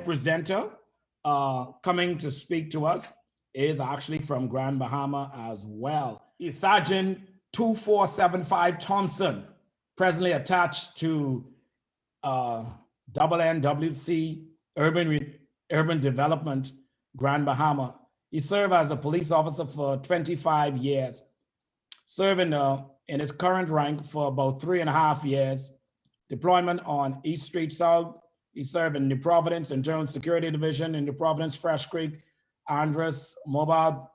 presenter coming to speak to us is actually from Grand Bahama as well. He's Sergeant 2475 Thompson, presently attached to NWC Urban Development, Grand Bahama. He served as a police officer for 25 years, serving in his current rank for about 3.5 years. Deployment on East Street South. He served in New Providence Internal Security Division in New Providence, Fresh Creek, Andres Mobile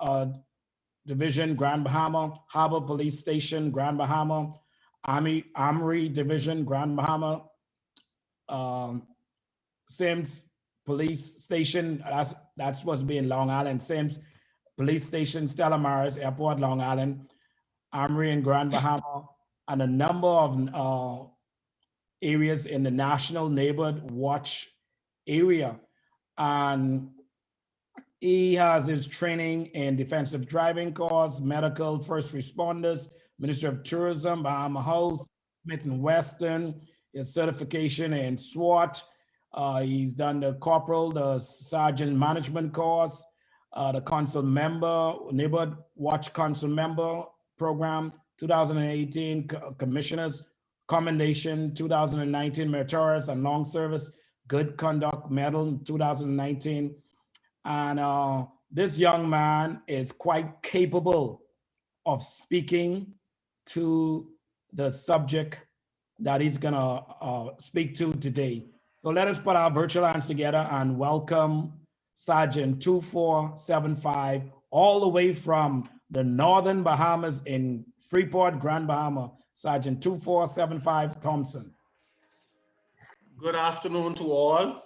Division, Grand Bahama, Harbor Police Station, Grand Bahama, Armory Division, Grand Bahama, Sims Police Station, that's supposed to be in Long Island, Sims Police Station, Stella Maris Airport, Long Island, Armory in Grand Bahama, and a number of areas in the National Neighborhood Watch area. And he has his training in defensive driving course, medical, first responders, Ministry of Tourism, Bahama House, Smith & Weston, his certification in SWAT. He's done the corporal, the sergeant management course, the council member, neighborhood watch council member program, 2018 commissioners commendation, 2019 meritorious and long service good conduct medal, 2019. And this young man is quite capable of speaking to the subject that he's gonna speak to today. So let us put our virtual hands together and welcome Sergeant 2475, all the way from the Northern Bahamas in Freeport, Grand Bahama, Sergeant 2475 Thompson. Good afternoon to all.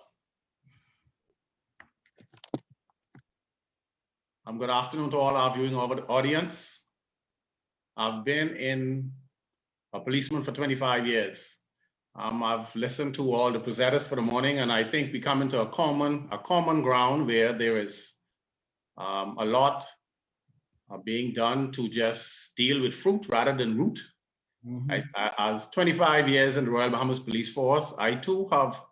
Good afternoon to all our viewing audience. I've been a policeman for 25 years. I've listened to all the presenters for the morning, and I think we come into a common ground where there is a lot being done to just deal with fruit rather than root. Mm-hmm. As 25 years in the Royal Bahamas Police Force, I too have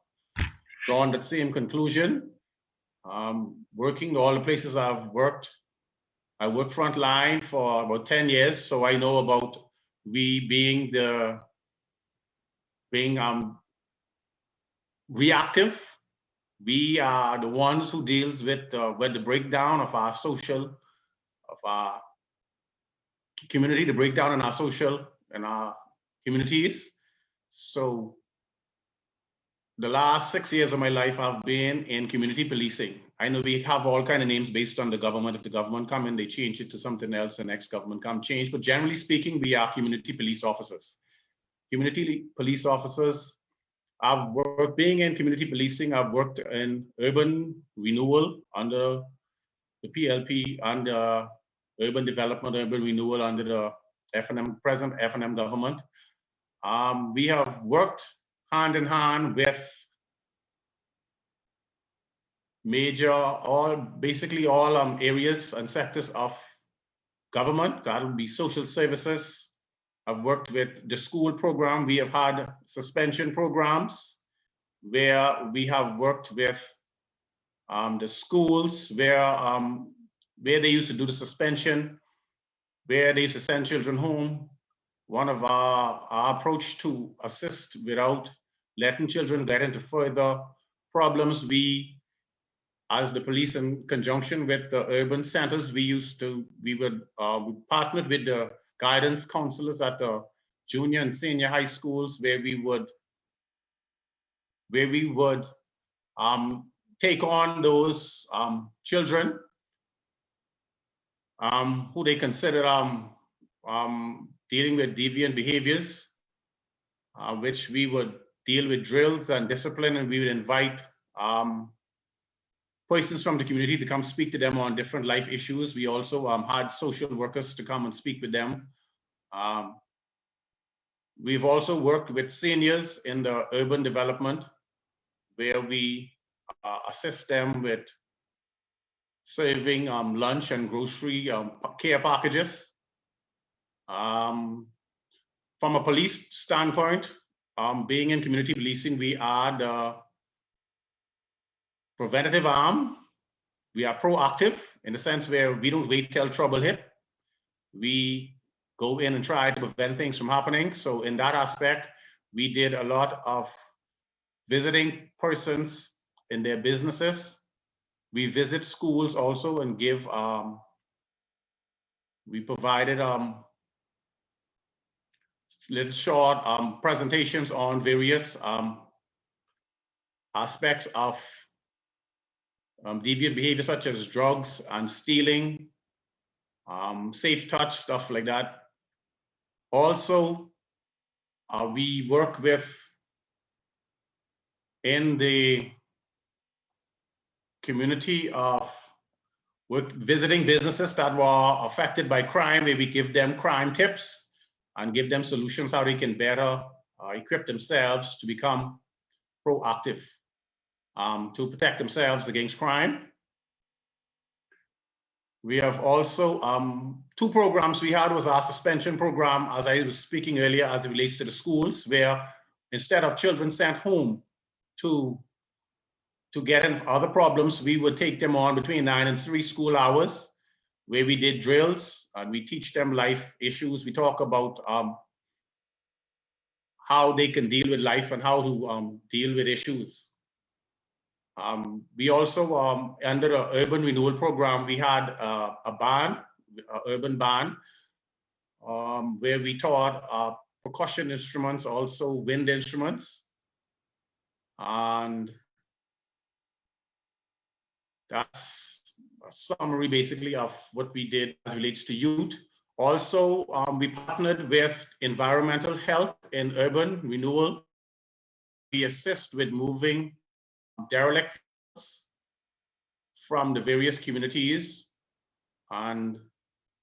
drawn that same conclusion. Working all the places I've worked, I worked front line for about 10 years, so I know about we being reactive. We are the ones who deals with the breakdown of our community, the breakdown in our social and our communities. So the last 6 years of my life have been in community policing. I know we have all kind of names based on the government. If the government come in, they change it to something else, the next government come change. But generally speaking, we are community police officers. Community police officers, I've worked, being in community policing, I've worked in urban renewal under the PLP, under urban development, urban renewal under the present F&M government. We have worked hand in hand with basically all areas and sectors of government. That will be social services. I've worked with the school program. We have had suspension programs where we have worked with the schools where they used to do the suspension, where they used to send children home. One of our approach to assist without letting children get into further problems, we, as the police in conjunction with the urban centers, we partnered with the guidance counselors at the junior and senior high schools where we would take on those children who they consider dealing with deviant behaviors, which we would deal with drills and discipline, and we would invite persons from the community to come speak to them on different life issues. We also had social workers to come and speak with them. We've also worked with seniors in the urban development, where we assist them with serving lunch and grocery care packages. From a police standpoint, being in community policing, we are preventative arm. We are proactive in the sense where we don't wait till trouble hit. We go in and try to prevent things from happening. So in that aspect, we did a lot of visiting persons in their businesses. We visit schools also and give, we provided little short presentations on various aspects of deviant behavior such as drugs and stealing, safe touch, stuff like that. Also, we work with, in the community of visiting businesses that were affected by crime, where we give them crime tips and give them solutions how they can better equip themselves to become proactive, to protect themselves against crime. We have also two programs we had. Was our suspension program, as I was speaking earlier, as it relates to the schools, where instead of children sent home to get in other problems, we would take them on between 9 and 3 school hours, where we did drills and we teach them life issues. We talk about how they can deal with life and how to deal with issues. We also, under the Urban Renewal program, we had a band, an urban band, where we taught percussion instruments, also wind instruments. And that's a summary basically of what we did as it relates to youth. Also, we partnered with environmental health in Urban Renewal. We assist with moving derelict from the various communities and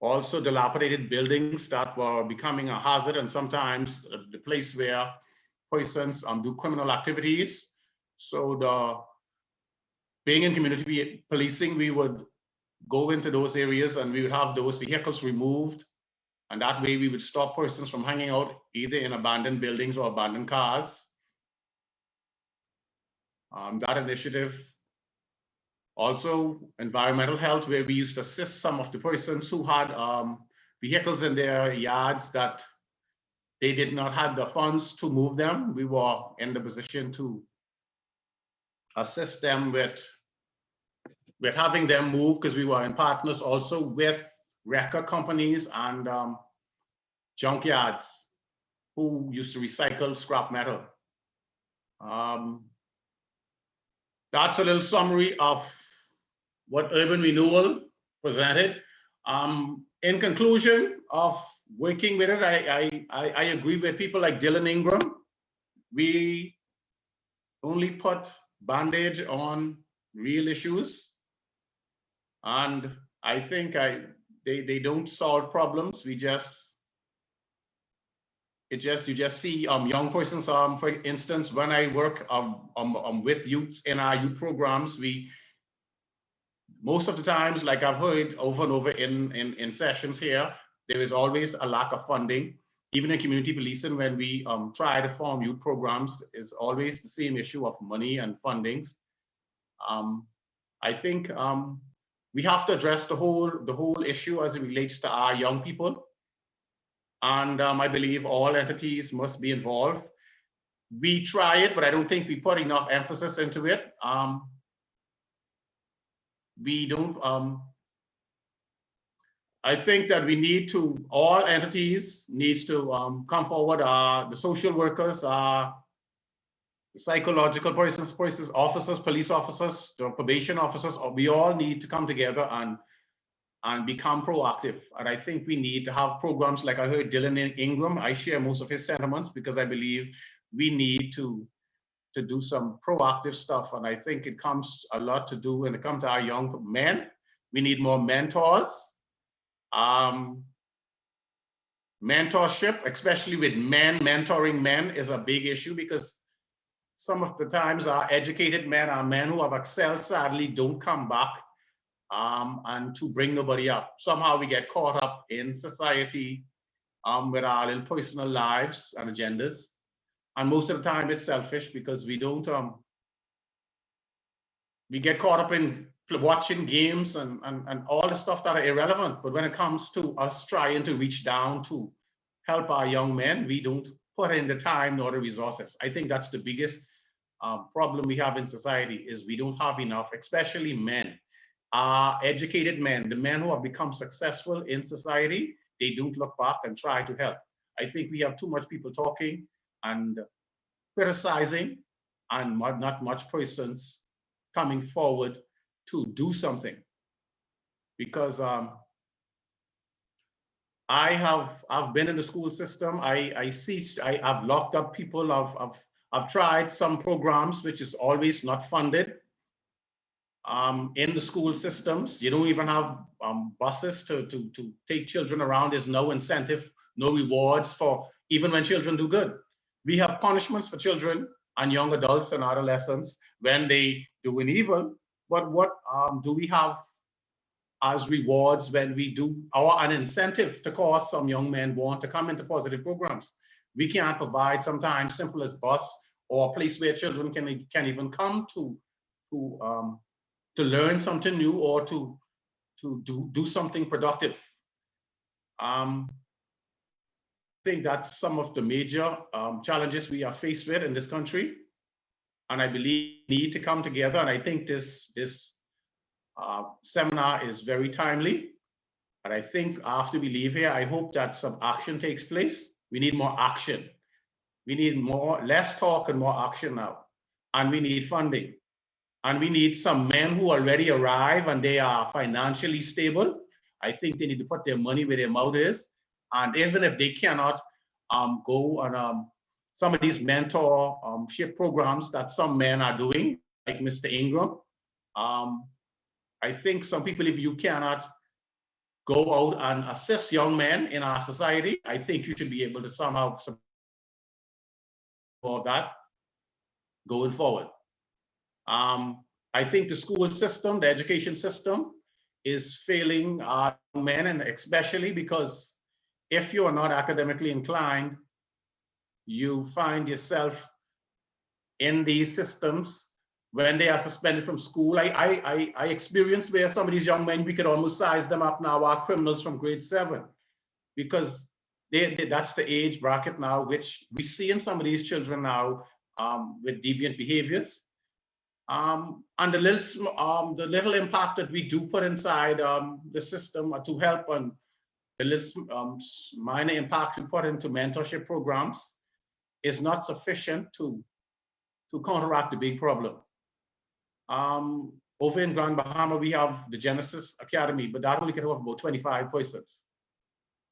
also dilapidated buildings that were becoming a hazard and sometimes the place where persons do criminal activities. So being in community policing, we would go into those areas and we would have those vehicles removed. And that way we would stop persons from hanging out either in abandoned buildings or abandoned cars. That initiative. Also environmental health, where we used to assist some of the persons who had vehicles in their yards that they did not have the funds to move them. We were in the position to assist them with having them move, because we were in partners also with wrecker companies and junkyards who used to recycle scrap metal. That's a little summary of what Urban Renewal presented. In conclusion of working with it, I agree with people like Dylan Ingram. We only put Band-Aid on real issues. And I think they don't solve problems. You just see young persons. For instance, when I work with youths in our youth programs, most of the times, like I've heard over and over in sessions here, there is always a lack of funding. Even in community policing, when we try to form youth programs, is always the same issue of money and fundings. I think we have to address the whole issue as it relates to our young people. And I believe all entities must be involved. We try it, but I don't think we put enough emphasis into it. We don't, I think that we need to, all entities needs to come forward, the social workers, the psychological persons, officers, police officers, the probation officers, we all need to come together and become proactive. And I think we need to have programs like I heard Dylan Ingram. I share most of his sentiments because I believe we need to do some proactive stuff. And I think it comes a lot to do when it comes to our young men. We need more mentors. Mentorship, especially with men, mentoring men is a big issue, because some of the times our educated men, our men who have excelled, sadly don't come back and to bring nobody up. Somehow we get caught up in society with our little personal lives and agendas. And most of the time it's selfish, because we don't we get caught up in watching games and all the stuff that are irrelevant. But when it comes to us trying to reach down to help our young men, we don't put in the time nor the resources. I think that's the biggest problem we have in society is we don't have enough, especially men. Educated men, the men who have become successful in society, they don't look back and try to help. I think we have too much people talking and criticizing and not much persons coming forward to do something. Because I've been in the school system. I've locked up people. I've tried some programs which is always not funded. In the school systems, you don't even have buses to take children around. There's no incentive, no rewards for even when children do good. We have punishments for children and young adults and adolescents when they do an evil. But what do we have as rewards when we do, or an incentive to cause some young men want to come into positive programs? We can't provide sometimes simple as bus or a place where children can even come to learn something new or to do something productive. I think that's some of the major challenges we are faced with in this country. And I believe we need to come together. And I think this seminar is very timely. And I think after we leave here, I hope that some action takes place. We need more action. We need less talk and more action now. And we need funding. And we need some men who already arrive and they are financially stable. I think they need to put their money where their mouth is. And even if they cannot go on some of these mentorship programs that some men are doing, like Mr. Ingram, I think some people, if you cannot go out and assist young men in our society, I think you should be able to somehow support that going forward. I think the school system, the education system is failing our men, and especially because if you are not academically inclined, you find yourself in these systems when they are suspended from school. I experienced where some of these young men, we could almost size them up now, are criminals from grade 7, because that's the age bracket now, which we see in some of these children now with deviant behaviors. And the little impact that we do put inside the system to help, and the little minor impact we put into mentorship programs is not sufficient to counteract the big problem. Over in Grand Bahama, we have the Genesis Academy, but that only can have about 25 persons.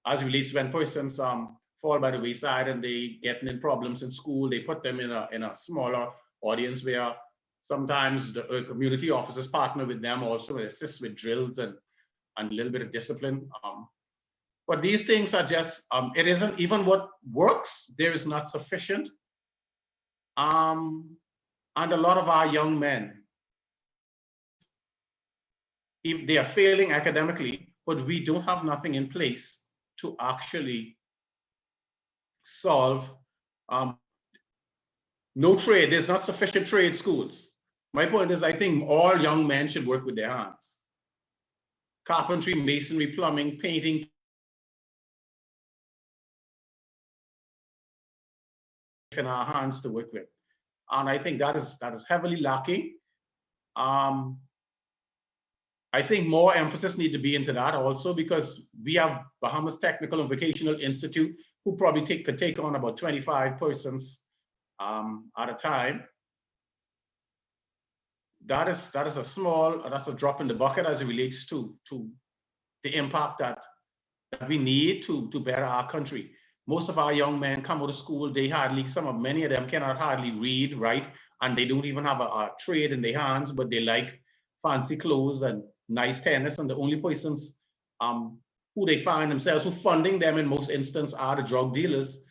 As it relates when persons fall by the wayside and they get in problems in school, they put them in a smaller audience where sometimes the community officers partner with them also and assist with drills and a little bit of discipline. But these things are just, it isn't even what works. There is not sufficient. And a lot of our young men, if they are failing academically, but we don't have nothing in place to actually solve no trade. There's not sufficient trade schools. My point is, I think all young men should work with their hands. Carpentry, masonry, plumbing, painting. In our hands to work with. And I think that is heavily lacking. I think more emphasis needs to be into that also, because we have Bahamas Technical and Vocational Institute, who probably could take on about 25 persons at a time. That's a drop in the bucket as it relates to the impact that we need to better our country. Most of our young men come out of school, many of them cannot hardly read, write, and they don't even have a trade in their hands, but they like fancy clothes and nice tennis, and the only persons who they find themselves, who funding them in most instances, are the drug dealers.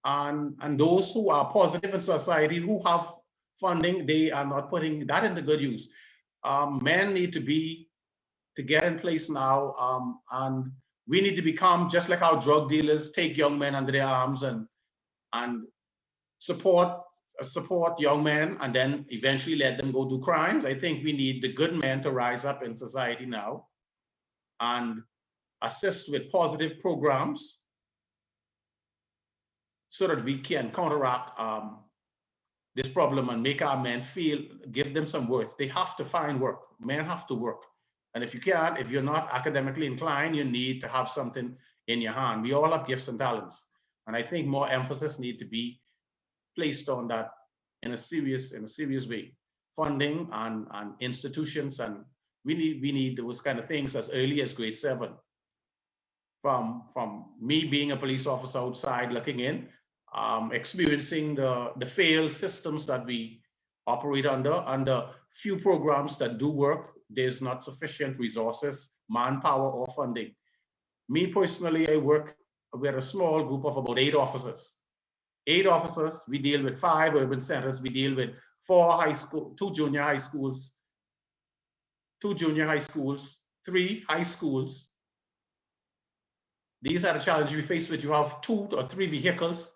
And those who are positive in society, who have funding, they are not putting that into good use. Men need to get in place now, and we need to become just like how drug dealers take young men under their arms and support support young men and then eventually let them go do crimes. I think we need the good men to rise up in society now and assist with positive programs so that we can counteract this problem and make our men feel, give them some worth. They have to find work. Men have to work. And if you can't, if you're not academically inclined, you need to have something in your hand. We all have gifts and talents. And I think more emphasis need to be placed on that in a serious way. Funding and institutions, and we need those kind of things as early as grade 7. From me being a police officer outside looking in, experiencing the failed systems that we operate under few programs that do work, there's not sufficient resources, manpower, or funding. Me personally, I work with a small group of about 8 officers. 8 officers, we deal with 5 urban centers, we deal with 4 high school, 2 junior high schools, 3 high schools. These are the challenges we face with. You have 2 or 3 vehicles.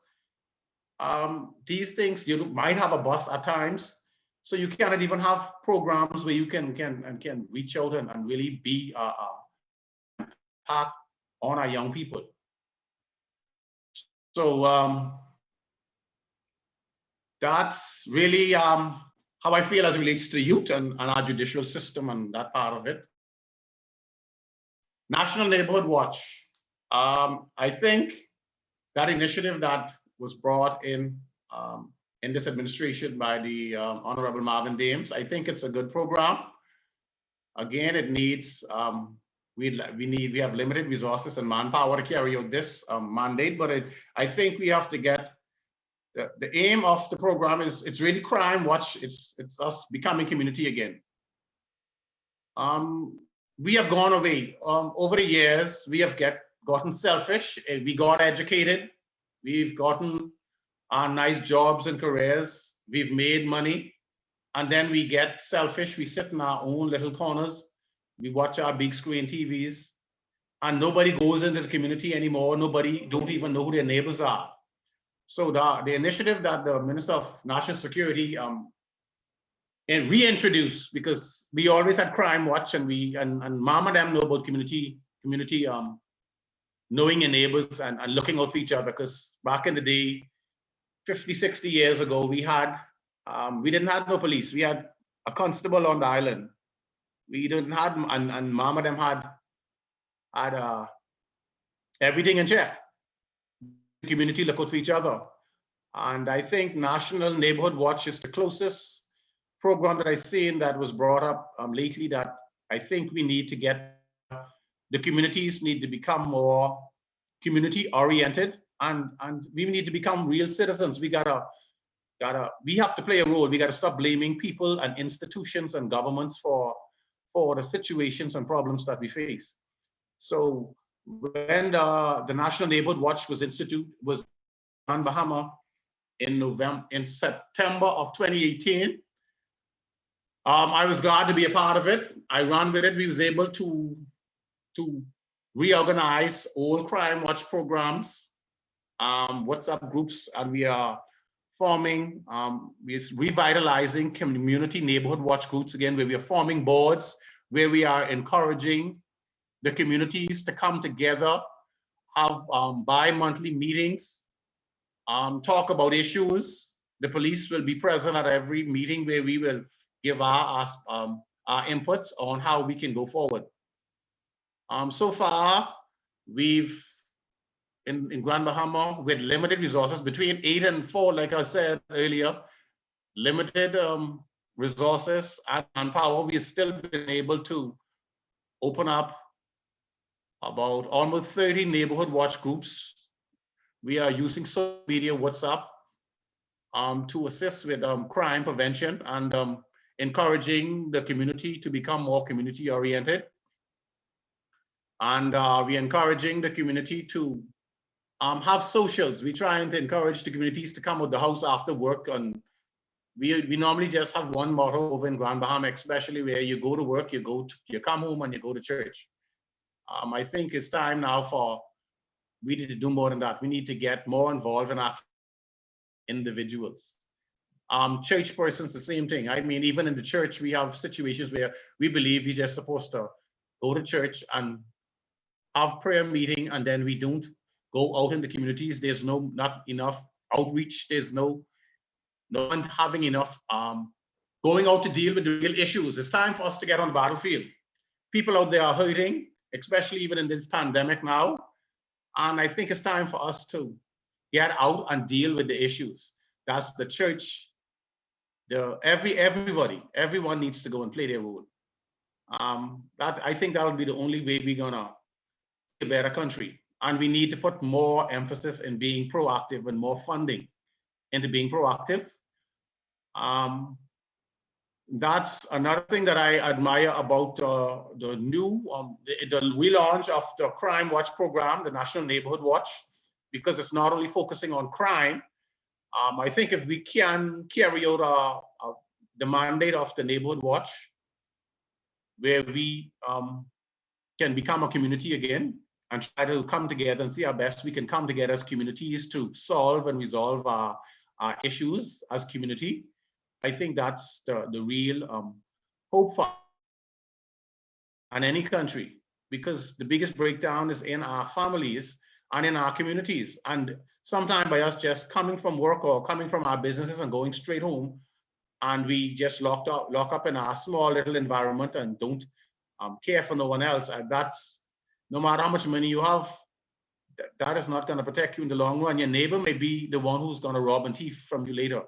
These things, you might have a bus at times, so you cannot even have programs where you can reach out and really be part on our young people. So that's really how I feel as it relates to youth and our judicial system and that part of it. National Neighborhood Watch. I think that initiative that was brought in this administration by the Honorable Marvin Dames, I think it's a good program. Again, it needs, we have limited resources and manpower to carry out this mandate, but I think we have to get, the aim of the program is, it's really crime watch, it's us becoming community again. We have gone away, over the years, we have gotten selfish, we got educated, we've gotten our nice jobs and careers, we've made money, and then we get selfish, we sit in our own little corners, we watch our big screen TVs, and nobody goes into the community anymore, nobody don't even know who their neighbors are. So the initiative that the Minister of National Security reintroduced, because we always had crime watch and mama them know about community knowing your neighbors and looking out for each other, because back in the day, 50, 60 years ago, we didn't have no police. We had a constable on the island. We didn't have, and mama them had everything in check. The community look out for each other. And I think National Neighborhood Watch is the closest program that I've seen that was brought up lately, that I think we need to get, the communities need to become more community oriented, and we need to become real citizens. We have to play a role. We gotta stop blaming people and institutions and governments for the situations and problems that we face. So when the National Neighborhood Watch was was Grand Bahama in September of 2018, I was glad to be a part of it. I ran with it. We was able to reorganize all crime watch programs, WhatsApp groups, and we are forming, we're revitalizing community neighborhood watch groups again, where we are forming boards, where we are encouraging the communities to come together, have bi-monthly meetings, talk about issues. The police will be present at every meeting where we will give our inputs on how we can go forward. So far, we've, in Grand Bahama, with limited resources, between 8 and 4, like I said earlier, limited resources and manpower, we've still been able to open up about almost 30 neighborhood watch groups. We are using social media, WhatsApp, to assist with crime prevention and encouraging the community to become more community oriented. And we're encouraging the community to have socials. We're trying to encourage the communities to come out the house after work. And we normally just have one motto over in Grand Bahama, especially where you go to work, you come home and you go to church. I think it's time now for, we need to do more than that. We need to get more involved in our individuals. Church persons, the same thing. I mean, even in the church, we have situations where we believe we're just supposed to go to church and have prayer meeting, and then we don't go out in the communities. There's not enough outreach. There's no one having enough going out to deal with the real issues. It's time for us to get on the battlefield. People out there are hurting, especially even in this pandemic now. And I think it's time for us to get out and deal with the issues. That's the church. Everyone needs to go and play their role. That I think that'll be the only way we're gonna be a better country. And we need to put more emphasis in being proactive and more funding into being proactive. That's another thing that I admire about the new the relaunch of the Crime Watch program, the National Neighborhood Watch, because it's not only focusing on crime. I think if we can carry out the mandate of the Neighborhood Watch, where we can become a community again and try to come together and see how best we can come together as communities to solve and resolve our issues as community. I think that's the real hope for in any country, because the biggest breakdown is in our families and in our communities. And sometimes by us just coming from work or coming from our businesses and going straight home, and we just lock up in our small little environment and don't care for no one else. And that's, no matter how much money you have, that is not going to protect you in the long run. Your neighbor may be the one who's going to rob and thief from you later.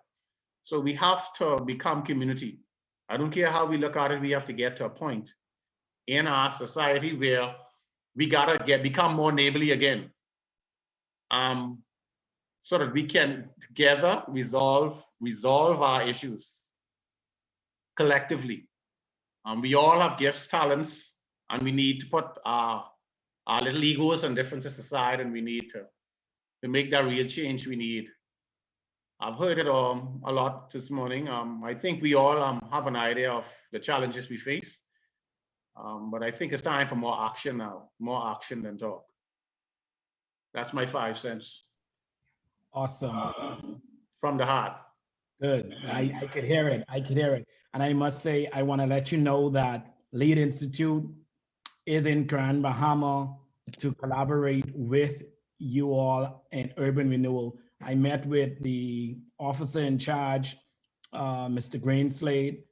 So we have to become community. I don't care how we look at it, we have to get to a point in our society where we gotta become more neighborly again. So that we can together resolve our issues collectively. We all have gifts, talents, and we need to put our little egos and differences aside, and we need to make that real change we need. I've heard it a lot this morning. I think we all have an idea of the challenges we face, but I think it's time for more action now, more action than talk. That's my 5 cents. Awesome. From the heart. Good. I could hear it. I could hear it. And I must say, I want to let you know that Lead Institute is in Grand Bahama to collaborate with you all in urban renewal. I met with the officer in charge, Mr. Greenslade,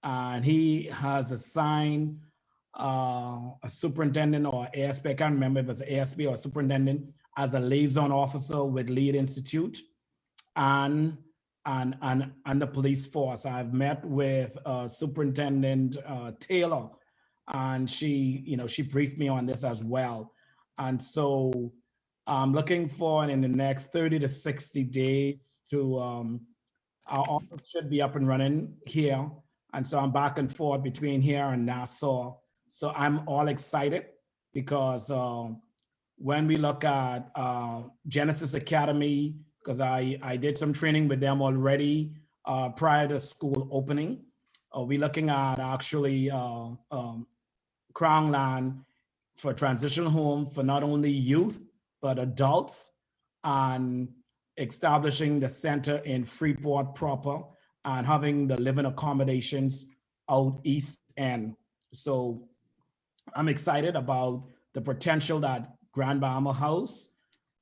and he has assigned a superintendent or ASP, I can't remember if it's an ASP or a superintendent, as a liaison officer with Lead Institute and the police force. I've met with Superintendent Taylor, and she briefed me on this as well. And so I'm looking for in the next 30 to 60 days to, our office should be up and running here. And so I'm back and forth between here and Nassau. So I'm all excited because when we look at Genesis Academy, because I did some training with them already prior to school opening. We're looking at actually Crown Land for transitional home for not only youth, but adults, and establishing the center in Freeport proper and having the living accommodations out east end. So I'm excited about the potential that Grand Bahama House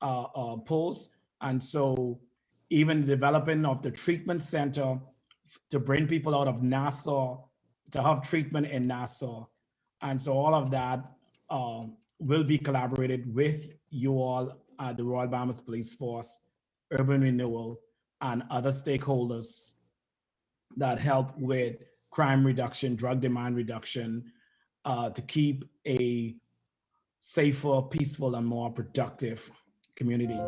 pose. And so even the developing of the treatment center to bring people out of Nassau to have treatment in Nassau. And so all of that will be collaborated with you all at the Royal Bahamas Police Force, Urban Renewal, and other stakeholders that help with crime reduction, drug demand reduction, to keep a safer, peaceful, and more productive community.